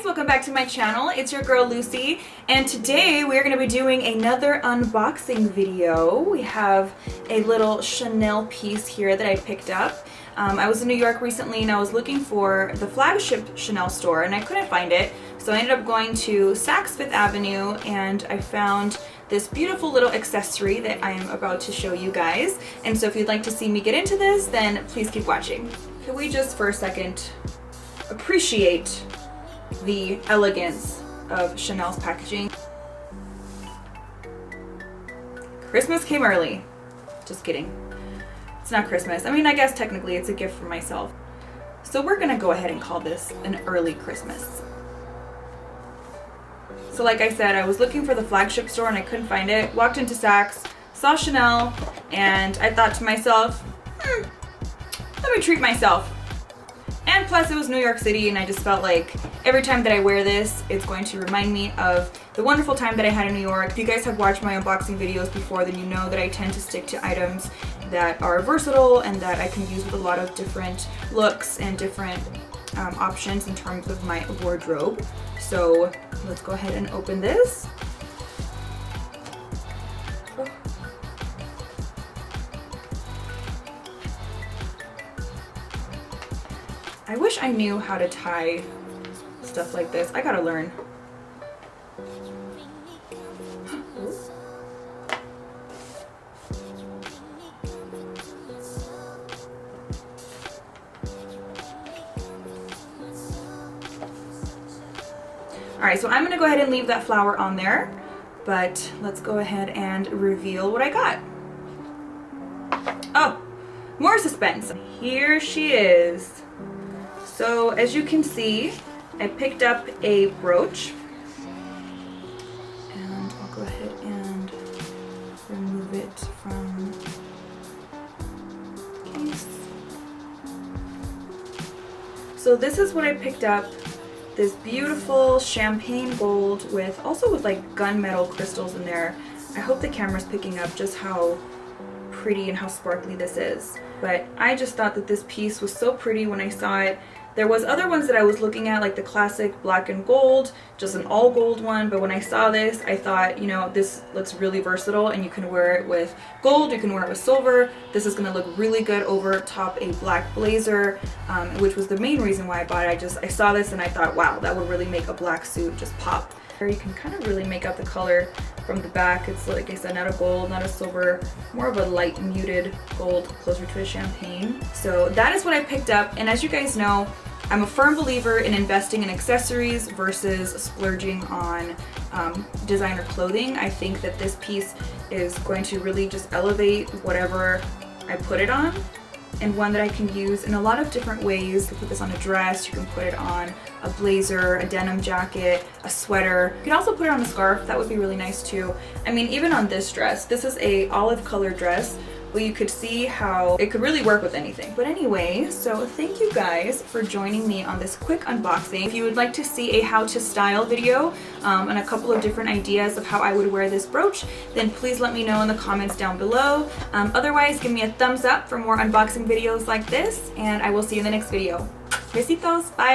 guys, welcome back to my channel. It's your girl Lucy, and today we're going to be doing another unboxing video. We have a little Chanel piece here that I picked up. I was in New York recently and I was looking for the flagship Chanel store and I couldn't find it, so I ended up going to Saks Fifth Avenue and I found this beautiful little accessory that I am about to show you guys. And so if you'd like to see me get into this, then please keep watching. Can we just for a second appreciate the elegance of Chanel's packaging? Christmas came early. Just kidding. It's not Christmas. I mean, I guess technically it's a gift for myself. So we're gonna go ahead and call this an early Christmas. So like I said, I was looking for the flagship store and I couldn't find it. Walked into Saks, saw Chanel, and I thought to myself, let me treat myself. And plus it was New York City and I just felt like every time that I wear this, it's going to remind me of the wonderful time that I had in New York. If you guys have watched my unboxing videos before, then you know that I tend to stick to items that are versatile and that I can use with a lot of different looks and different options in terms of my wardrobe. So let's go ahead and open this. Oh. I wish I knew how to tie stuff like this. I gotta learn. Alright, so I'm gonna go ahead and leave that flower on there, but let's go ahead and reveal what I got. Oh, more suspense. Here she is. So as you can see, I picked up a brooch, and I'll go ahead and remove it from the case. So this is what I picked up. This beautiful champagne gold with like gunmetal crystals in there. I hope the camera's picking up just how pretty and how sparkly this is. But I just thought that this piece was so pretty when I saw it. There was other ones that I was looking at, like the classic black and gold, just an all gold one, but when I saw this, I thought, you know, this looks really versatile and you can wear it with gold, you can wear it with silver. This is gonna look really good over top a black blazer, which was the main reason why I bought it. I saw this and I thought, wow, that would really make a black suit just pop. Here you can kind of really make out the color from the back. It's like I said, not a gold, not a silver, more of a light muted gold, closer to a champagne. So that is what I picked up, and as you guys know, I'm a firm believer in investing in accessories versus splurging on designer clothing. I think that this piece is going to really just elevate whatever I put it on, and one that I can use in a lot of different ways. You can put this on a dress, you can put it on a blazer, a denim jacket, a sweater. You can also put it on a scarf. That would be really nice too. I mean, even on this dress, this is a olive colored dress, but you could see how it could really work with anything. But anyway, so thank you guys for joining me on this quick unboxing. If you would like to see a how to style video and a couple of different ideas of how I would wear this brooch, then please let me know in the comments down below. Otherwise, give me a thumbs up for more unboxing videos like this, and I will see you in the next video. Besitos, bye!